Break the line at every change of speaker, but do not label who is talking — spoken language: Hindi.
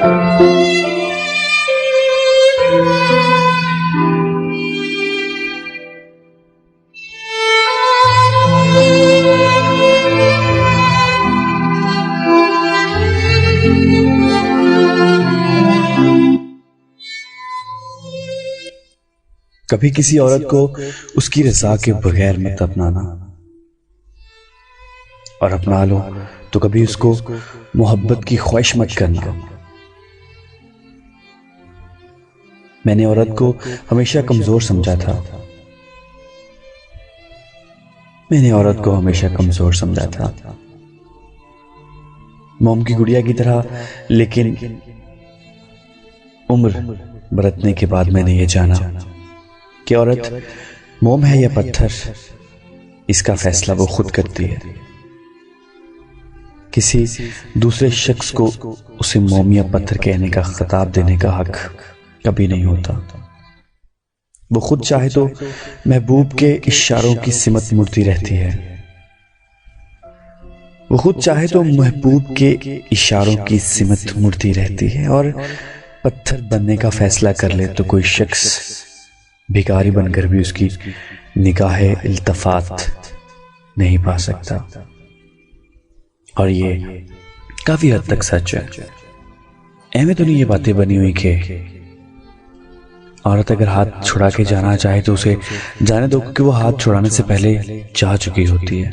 कभी किसी औरत को उसकी रज़ा के बगैर मत अपनाना, और अपना लो तो कभी उसको मोहब्बत की ख्वाहिश मत करना। मैंने औरत को हमेशा कमजोर समझा था। मैंने औरत को हमेशा कमजोर समझा था, मोम की गुड़िया की तरह। लेकिन उम्र बरतने के बाद मैंने ये जाना कि औरत मोम है या पत्थर, इसका फैसला वो खुद करती है। किसी दूसरे शख्स को उसे मोम या पत्थर कहने का खिताब देने का हक कभी नहीं होता। वो खुद चाहे तो महबूब के इशारों की सिमत मुड़ती रहती है। वो खुद चाहे तो महबूब के इशारों की सिमत मुड़ती रहती है, और पत्थर बनने का फैसला कर ले तो कोई शख्स भिखारी बनकर भी उसकी निगाहे इल्तफात नहीं पा सकता। और ये काफी हद तक सच है। ऐਵੇਂ तो नहीं ये बातें बनी हुई कि औरत अगर हाथ छुड़ा के जाना चाहे तो उसे जाने दो, क्योंकि वो हाथ छुड़ाने से पहले जा चुकी होती है।